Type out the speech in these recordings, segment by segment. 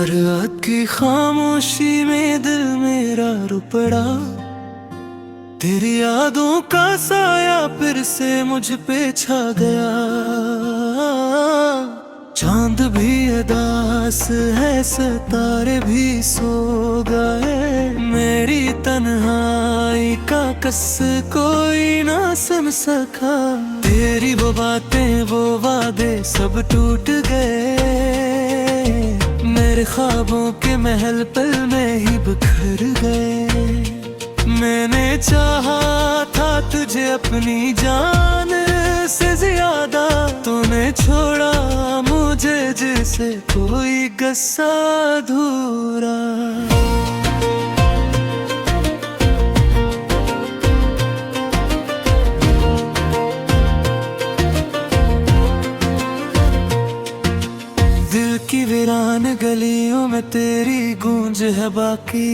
हर रात की खामोशी में दिल मेरा रो पड़ा। तेरी यादों का साया फिर से मुझ पे छा गया। चांद भी उदास है, सितारे भी सो गए। मेरी तन्हाई का कस कोई ना सुन सका। तेरी वो बातें वो वादे सब टूट गए। मेरे ख्वाबों के महल पल में ही बिखर गए। मैंने चाहा था तुझे अपनी जान से ज्यादा, तूने छोड़ा मुझे जैसे कोई गस्सा अधूरा। दिल की वीरान गलियों में तेरी गूंज है बाकी।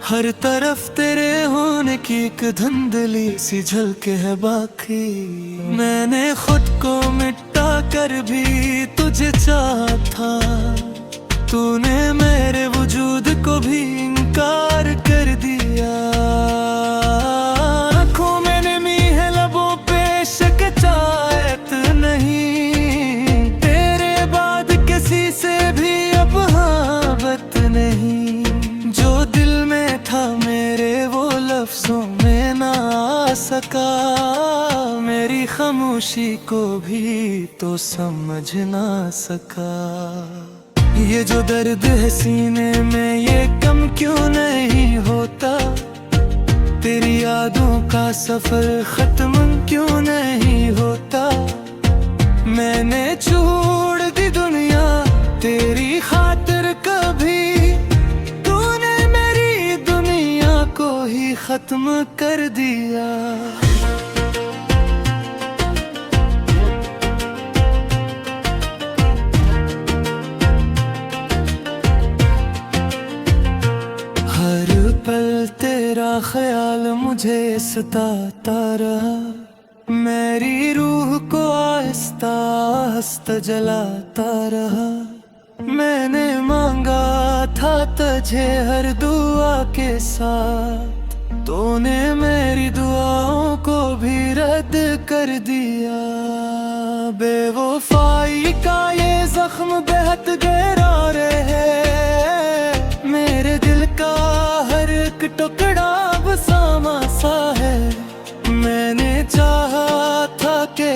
हर तरफ तेरे होने की एक धुंधली सी झलक है बाकी। मैंने खुद को मिटा कर भी तुझे चाहा था, तूने मेरे वजूद को भी इनकार कर दिया। आँखों में नमी है, लबों पे शिकायत नहीं। तेरे बाद किसी से भी अब मोहब्बत नहीं। जो दिल में था मेरे वो लफ्जों में ना आ सका। मेरी खामोशी को भी तो समझ ना सका। ये जो दर्द है सीने में ये कम क्यों नहीं होता। तेरी यादों का सफर खत्म क्यों नहीं होता। मैंने छोड़ दी दुनिया तेरी खातिर, कभी तूने मेरी दुनिया को ही खत्म कर दिया। हर पल तेरा ख्याल मुझे सताता रहा। मेरी रूह को आहिस्ता आहिस्ता जलाता रहा। मैंने मांगा था तुझे हर दुआ के साथ, तूने मेरी दुआओं को भी रद्द कर दिया। बेवफाई का ये जख्म बेहद गहरा रहे। मेरे दिल का हर एक टुकड़ा अब सामा सा है। मैंने चाहा था कि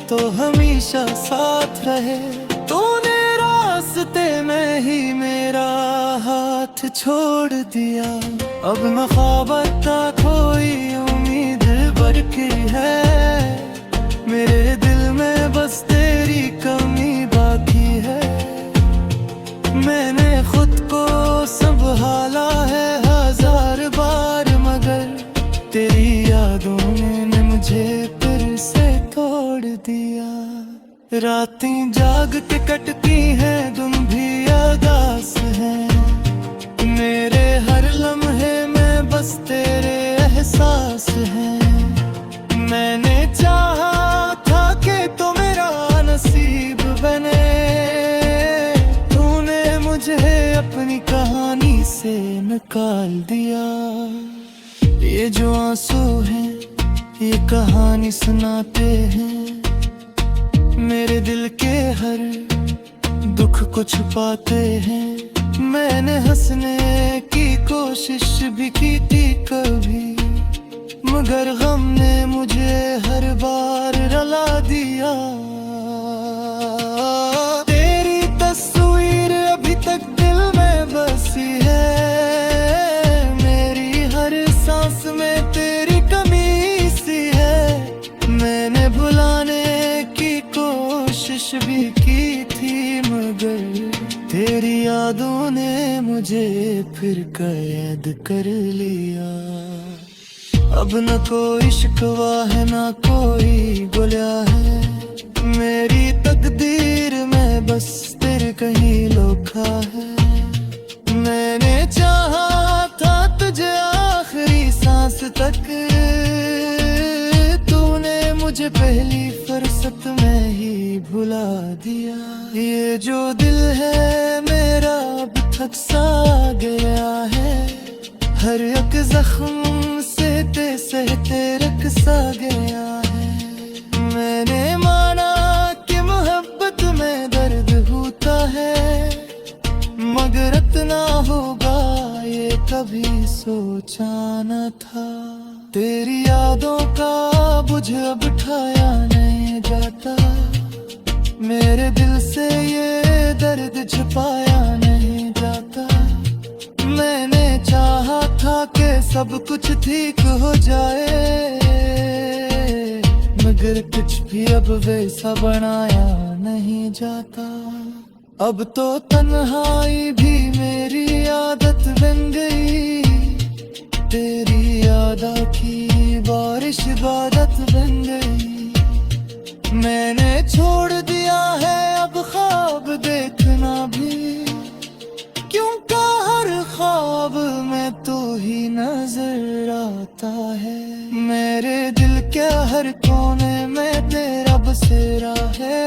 तो हमेशा साथ रहे। तूने रास्ते में ही मेरा हाथ छोड़ दिया। अब न ख्वाबता कोई उम्मीद बरकी है। मेरे दिल में बस तेरी कमी बाकी है। मैंने खुद को संभाला है हजार बार, मगर तेरी यादों ने मुझे फिर से तोड़ दिया। रातें जाग के कटती हैं, तुम भी उदास हैं। मेरे हर लम्हे में बस तेरे एहसास हैं। मैंने चाहा था कि तो मेरा नसीब बने। तूने मुझे अपनी कहानी से निकाल दिया। ये जो आंसू हैं ये कहानी सुनाते हैं। मेरे दिल के हर दुख को छुपाते हैं। मैंने हंसने की कोशिश भी की थी कभी, मगर गम ने मुझे हर बार रुला दिया। तेरी तस्वीर अभी तक दिल में बसी है। मेरी हर सांस में तेरी कमी सी है। मैंने भुलाने की कोशिश भी की थी, मगर तेरी यादों ने मुझे फिर कैद कर लिया। अब न कोई शिकवा है ना कोई गुलिया है। मेरी तकदीर में बस तेरे कहीं लोखा है। मैंने चाहा था तुझे आखिरी सांस तक, तूने मुझे पहली फुर्सत में ही भुला दिया। ये जो दिल है मेरा अब थक सा गया है, हर एक जख्म सहते सहते रख सा गया है। मैंने माना कि मोहब्बत में दर्द होता है, मगर इतना होगा ये कभी सोचा न था। तेरी यादों का बुझ अब ठाया नहीं जाता, मेरे दिल से ये दर्द छुपाया नहीं जाता। मैंने चाहा था कि सब कुछ ठीक हो जाए, मगर कुछ भी अब वैसा बनाया नहीं जाता। अब तो तन्हाई भी मेरी आदत बन गई, तेरी यादा की बारिश इबादत बन गई। मैंने छोड़ दिया है अब ख्वाब देखना भी, क्योंकि हर ख्वाब में तो ही नजर आता है। मेरे दिल के हर कोने में तेरा बसेरा है,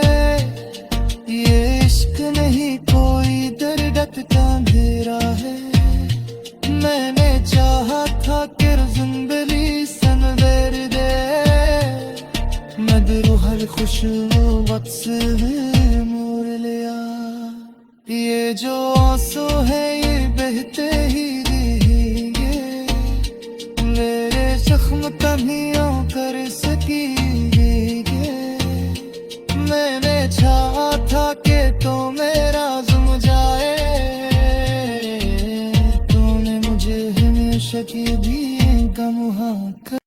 ये इश्क नहीं कोई दर्द का अंधेरा है। मैंने चाहा था कि जिंदगी सनवर दे, मगर हर खुशबू वक्त से मोड़ लिया। ये जो आंसू है ये बहते ही रहेंगे, मेरे जख्म तन्हियों कर सकेंगे। मैंने चाहा था कि तो मेरा जुम जाए, तूने मुझे हमेशा की भी गमुहा कर।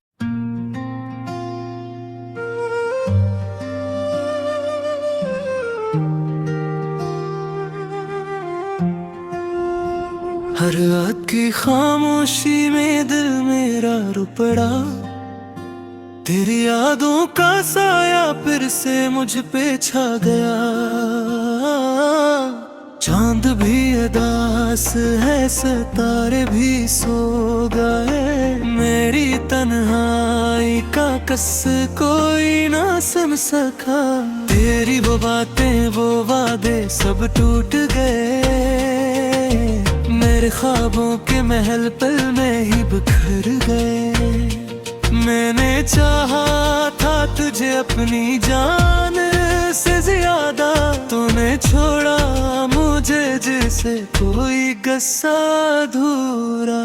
हर रात की खामोशी में दिल मेरा रो पड़ा, तेरी यादों का साया फिर से मुझ पे छा गया। चांद भी उदास है, सितारे भी सो गए, मेरी तन्हाई का कस कोई ना सुन सका। तेरी वो बातें वो वादे सब टूट गए, मेरे ख्वाबों के महल पल में ही बिखर गए। मैंने चाहा था तुझे अपनी जान से ज्यादा, तूने छोड़ा मुझे जैसे कोई गस्सा अधूरा।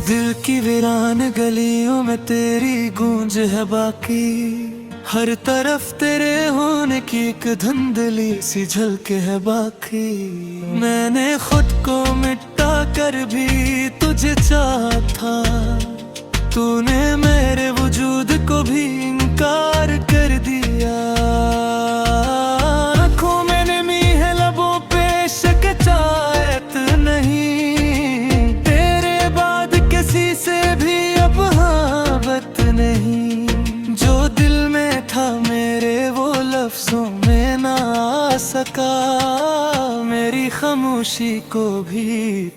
दिल की वीरान गलियों में तेरी गूंज है बाकी, हर तरफ तेरे होने की एक धुंधली सी झलक है बाकी। मैंने खुद को मिटा कर भी तुझे चाहा था, तूने मेरे वजूद को भी इनकार कर दिया। आँखों में नमी है, लबों पे शिकायत नहीं, तेरे बाद किसी से भी अब हावत नहीं। जो दिल में था मेरे वो लफ्जों में ना आ सका, मेरी खामोशी को भी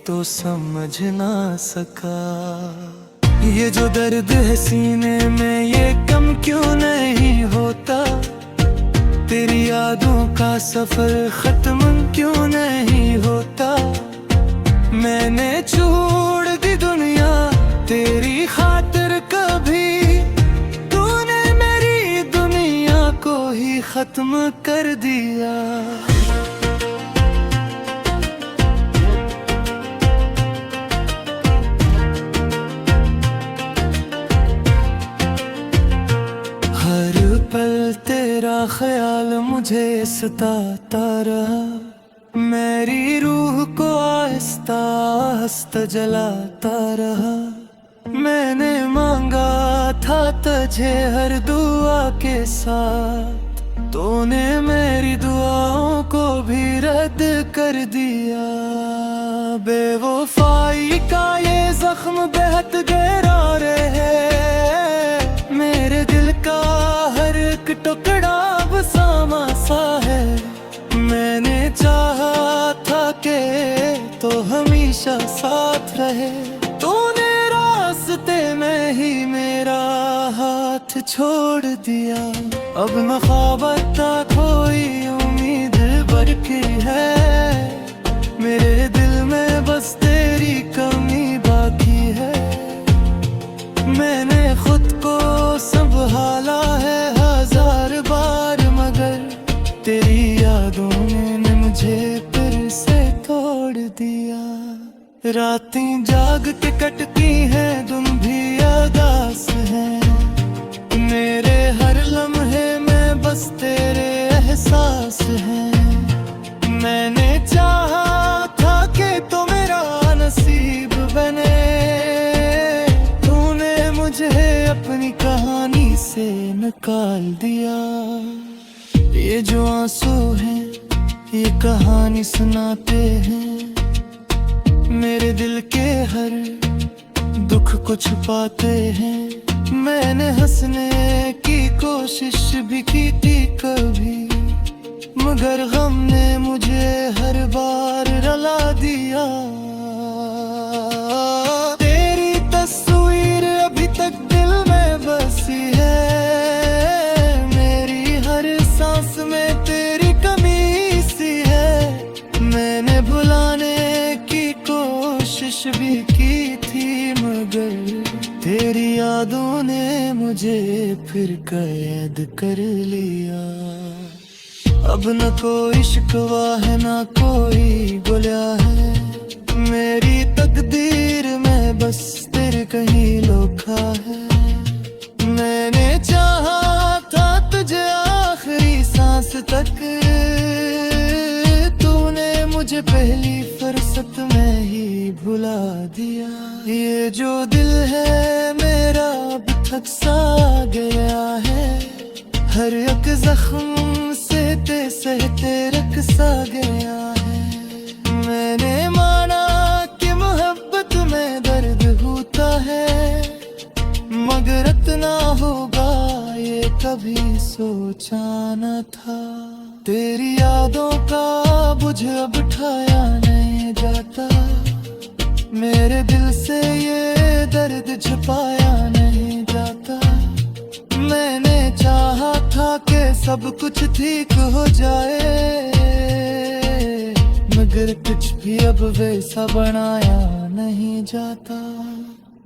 तो समझ ना सका। ये जो दर्द है सीने में ये कम क्यों नहीं होता, तेरी यादों का सफर खत्म क्यों नहीं होता। मैंने छोड़ दी दुनिया तेरी खातिर, कभी को ही खत्म कर दिया। हर पल तेरा ख्याल मुझे सताता रहा, मेरी रूह को आहिस्ता आहिस्ता जलाता रहा। मैंने मांगा था तुझे हर दुआ के साथ, तूने मेरी दुआओं को भी रद्द कर दिया। बेवफाई का ये जख्म बेहद गहरा रहे, मेरे दिल का हर एक टुकड़ा अब सामा सा है। मैंने चाहा था कि तो हमेशा साथ रहे, तूने रास्ते में ही मेरा हाथ छोड़ दिया। अब न ख्वाब था कोई उम्मीद बरकी है, मेरे दिल में बस तेरी कमी बाकी है। मैंने खुद को संभाला है हजार बार, मगर तेरी यादों ने मुझे फिर से तोड़ दिया। रातें जाग के कटती हैं, तुम भी उदास हैं, मेरे हर लम्हे में बस तेरे एहसास हैं। मैंने चाहा था कि तो मेरा नसीब बने, तूने मुझे अपनी कहानी से निकाल दिया। ये जो आंसू हैं ये कहानी सुनाते हैं, मेरे दिल के हर दुख को छुपाते हैं। मैंने हंसने की कोशिश भी की थी कभी, मगर गम ने मुझे हर बार रुला दिया। तेरी तस्वीर अभी तक दिल में बसी है, मेरी हर सांस में तेरी कमी सी है। मैंने भुलाने की कोशिश भी की थी, मगर तेरी यादों ने मुझे फिर कैद कर लिया। अब न कोई शिकवा है ना कोई गुला है, मेरी तकदीर में बस तेरे कहीं लोखा है। मैंने चाहा था तुझे आखिरी सांस तक, तूने मुझे पहली फुर्सत में ही भुला दिया। ये जो दिल है मेरा अब थक सा गया है, हर एक जख्म सहते सहते रख सा गया है। मैंने माना कि मोहब्बत में दर्द होता है, मगर इतना होगा ये कभी सोचा न था। तेरी यादों का बुझ अब उठाया नहीं जाता, मेरे दिल से ये दर्द छुपाया नहीं जाता। मैंने चाहा था कि सब कुछ ठीक हो जाए, मगर कुछ भी अब वैसा बनाया नहीं जाता।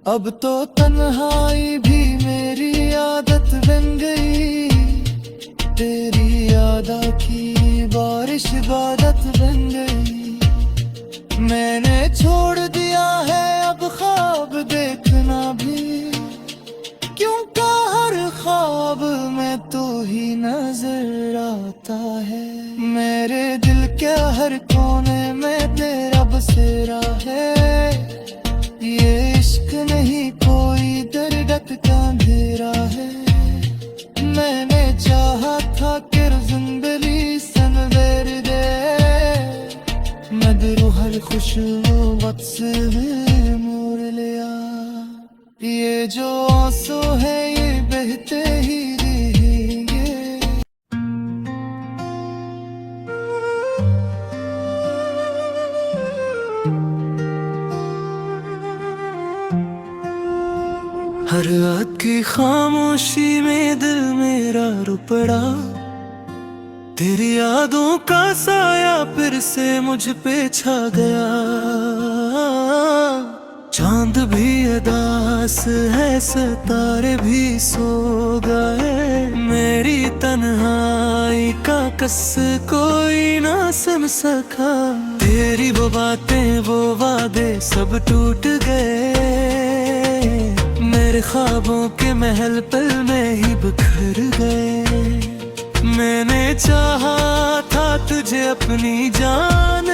अब तो तन्हाई भी मेरी आदत बन गई, तेरी यादा की बारिश इबादत बन गई। मैंने छोड़ दिया है अब ख्वाब देखना भी, क्योंकि हर ख्वाब में तू ही नजर आता है। मेरे दिल के हर कोने में तेरा बसेरा है, ये इश्क नहीं कोई दर्द का अंधेरा है। मैंने चाहा था कि जिंदगी सनवर दे, मगर हर खुशबू वक्त से मोड़ लिया। ये जो आंसू है ये बहते ही रहेंगे। हर रात की खामोशी में दिल मेरा रो पड़ा, तेरी यादों का साया फिर से मुझ पे छा गया। चांद भी उदास है, सितारे भी सो गए, मेरी तन्हाई का कस कोई ना सुन सका। तेरी वो बातें वो वादे सब टूट गए, मेरे ख्वाबों के महल पल में ही बिखर गए। मैंने चाहा था तुझे अपनी जान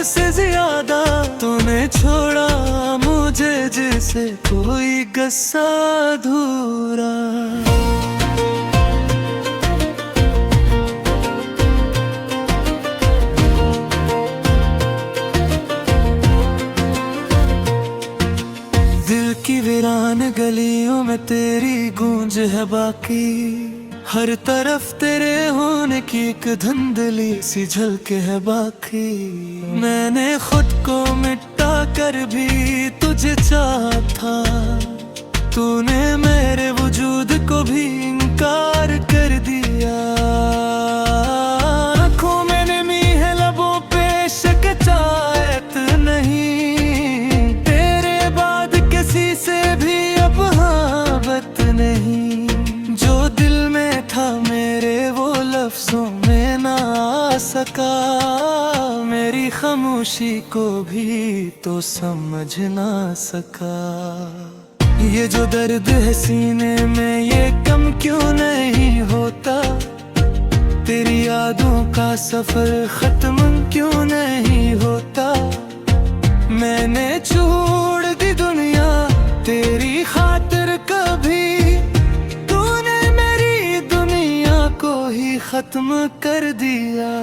से ज्यादा, तूने छोड़ा मुझे जैसे कोई गस्सा अधूरा। दिल की वीरान गलियों में तेरी गूंज है बाकी, हर तरफ तेरे होने की एक धुंधली सी झलके है बाकी। मैंने खुद को मिटा कर भी तुझे चाहा था, तूने मेरे वजूद को भी इनकार कर दिया। आँखों में नमी है, लबों पे शिकायत नहीं, तेरे बाद किसी से भी अब मोहब्बत नहीं। जो दिल में था मेरे वो लफ्जों में ना आ सका, मेरी खामोशी को भी तो समझ ना सका। ये जो दर्द है सीने में ये कम क्यों नहीं होता, तेरी यादों का सफर खत्म क्यों नहीं होता। मैंने छोड़ दी दुनिया तेरी खातिर, कभी तूने मेरी दुनिया को ही खत्म कर दिया।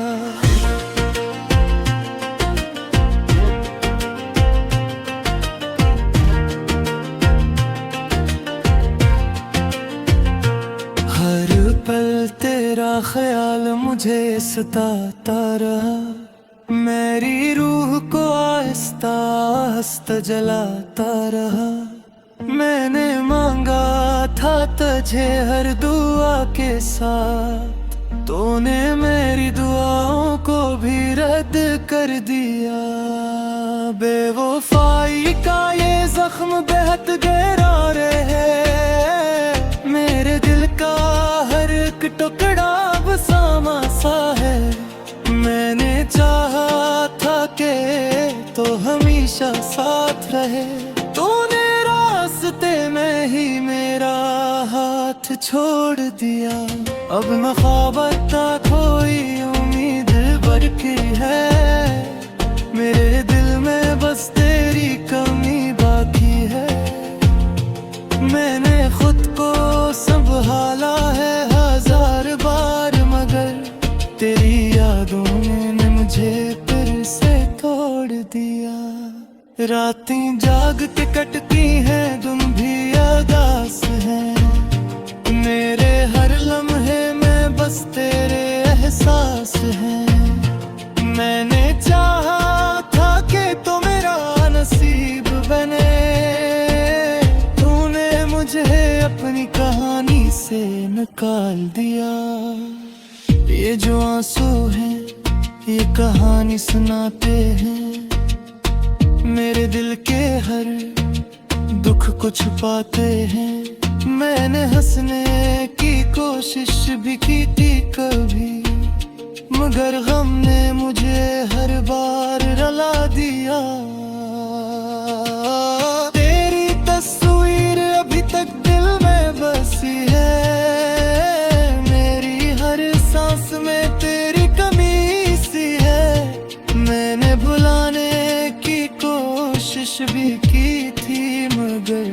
हर पल तेरा ख्याल मुझे सताता रहा, मेरी रूह को आहिस्ता आहिस्ता जलाता रहा। मैंने मांगा था तुझे हर दुआ के साथ, तूने मेरी दुआओं को भी रद्द कर दिया। बेवफाई का ये जख्म बेहद गहरा रहे, मेरे दिल का हर एक टुकड़ा अब सामा सा है। मैंने चाहा था कि तो हमेशा साथ रहे, तूने रास्ते में ही मेरा हाथ छोड़ दिया। अब न ख्वाब था कोई उम्मीद बरकी है, मेरे दिल में बस तेरी कमी बाकी है। मैंने खुद को संभाला है हजार बार, मगर तेरी यादों ने मुझे फिर से तोड़ दिया। रातें जाग के कटती हैं, तुम भी उदास हैं, मेरे हर लम्हे में बस तेरे एहसास हैं। मैंने चाहा था कि तो मेरा नसीब बने, तूने मुझे अपनी कहानी से निकाल दिया। ये जो आंसू हैं ये कहानी सुनाते हैं, मेरे दिल के हर दुख को छुपाते हैं। मैंने हंसने की कोशिश भी की थी कभी, मगर गम ने मुझे हर बार रुला दिया। तेरी तस्वीर अभी तक दिल में बसी है, मेरी हर सांस में तेरी कमी सी है। मैंने भुलाने की कोशिश भी की थी, मगर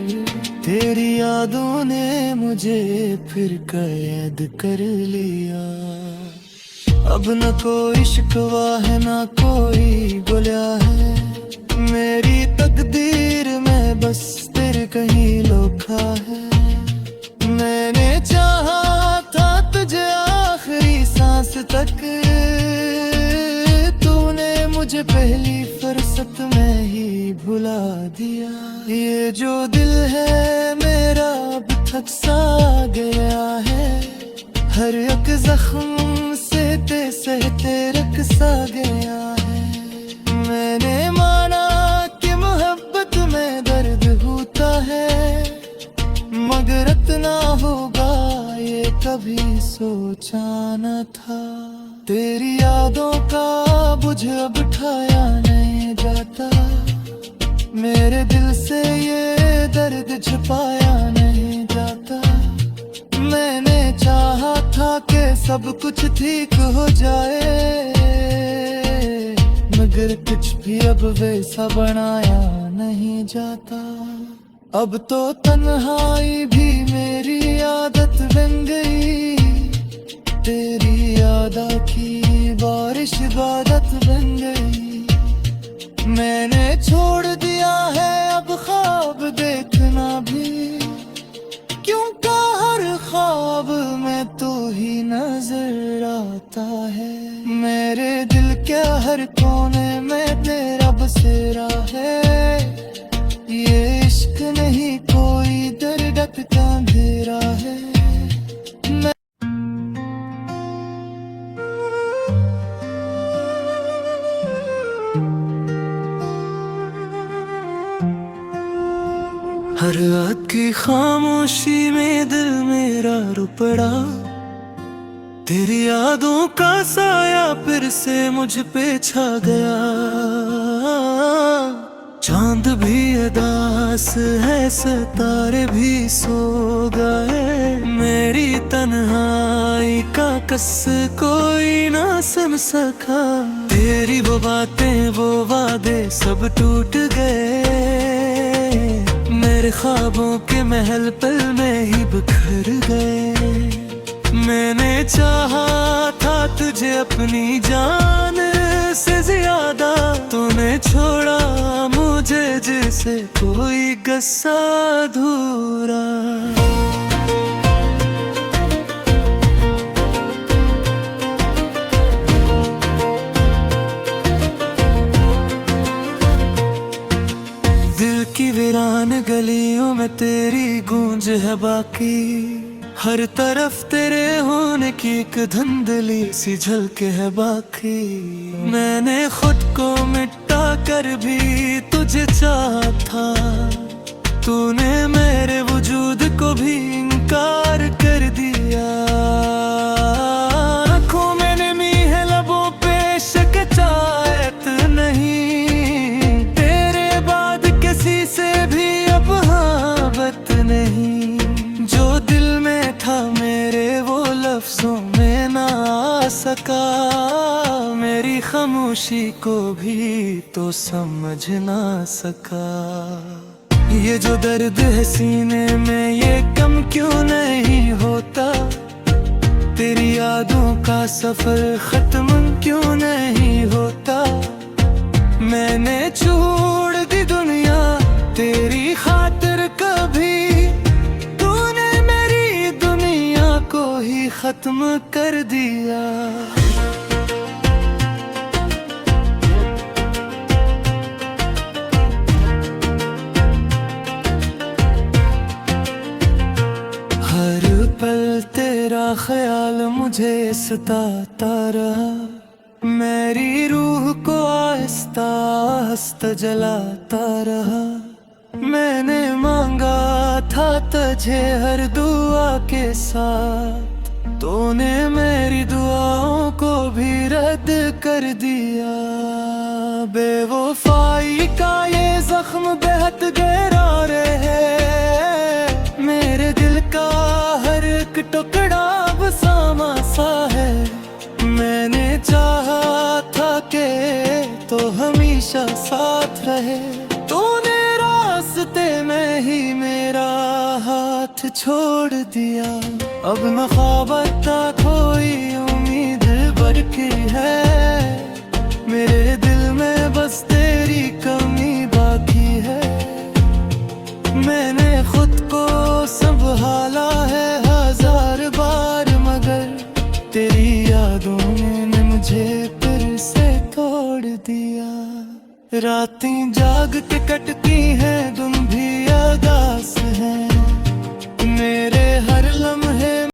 तेरी यादों ने मुझे फिर कैद कर लिया। अब न कोई शिकवा है ना कोई गुला है, मेरी तकदीर में बस तेरे कहीं लोखा है। मैंने चाहा था तुझे आखिरी सांस तक, तूने मुझे पहली फुर्सत में ही भुला दिया। ये जो दिल है मेरा अब थक सा गया है, हर एक जख्म सहते सहते रख सा गया है। मैंने माना कि मोहब्बत में दर्द होता है, मगर इतना होगा ये कभी सोचा न था। तेरी यादों का बुझ अब उठाया नहीं जाता, मेरे दिल से ये दर्द छुपाया नहीं जाता। मैंने चाहा था कि सब कुछ ठीक हो जाए, मगर कुछ भी अब वैसा बनाया नहीं जाता। अब तो तन्हाई भी मेरी आदत बन गई, तेरी यादा की बारिश इबादत बन गई। मैंने छोड़ दिया है अब ख्वाब देखना भी, क्योंकि हर ख्वाब में तू नजर आता है। मेरे दिल के हर कोने में तेरा बसेरा है। ये इश्क नहीं कोई दर्द का अंधेरा है। हर रात की खामोशी में दिल मेरा रो पड़ा। तेरी यादों का साया फिर से मुझ पे छा गया। चांद भी उदास है, सितारे भी सो गए। मेरी तन्हाई का कस कोई ना सुन सका। तेरी वो बातें वो वादे सब टूट गए। मेरे ख्वाबों के महल पल में ही बिखर गए। मैंने चाहा था तुझे अपनी जान से ज्यादा, तूने छोड़ा मुझे जैसे कोई गस्सा अधूरा। दिल की वीरान गलियों में तेरी गूंज है बाकी। हर तरफ तेरे होने की एक धुंधली सी झलक है बाकी। मैंने खुद को मिटा कर भी तुझे चाहा था। तूने मेरे वजूद को भी इनकार कर दिया। आँखों में नमी है, लबों पे शिकायत नहीं। तेरे बाद किसी से भी अब मोहब्बत नहीं। जो दिल में था मेरे वो लफ्जों में ना आ सका। मेरी खामोशी को भी तो समझ ना सका। ये जो दर्द है सीने में ये कम क्यों नहीं होता। तेरी यादों का सफर खत्म क्यों नहीं होता। मैंने छोड़ दी दुनिया तेरी खातिर कभी। तूने मेरी दुनिया को ही खत्म कर दिया। हर पल तेरा ख्याल मुझे सताता रहा। मेरी रूह को आहिस्ता आहिस्ता जलाता रहा। मैंने मांगा था तुझे हर दुआ के साथ। तूने मेरी दुआओं को भी रद्द कर दिया। बेवफाई का ये जख्म बेहद गहरा रहे। मेरे दिल का हर एक टुकड़ा बसामा सा है। मैंने चाहा था कि तो हमेशा साथ रहे। तूने रास्ते में ही मेरा हाथ छोड़ दिया। अब न ख्वाब था कोई उम्मीद बरकी है। मेरे दिल में बस तेरी कमी बाकी है। मैंने खुद को संभाला है हजार बार, मगर तेरी यादों ने मुझे फिर से तोड़ दिया। रातें जाग के कटती हैं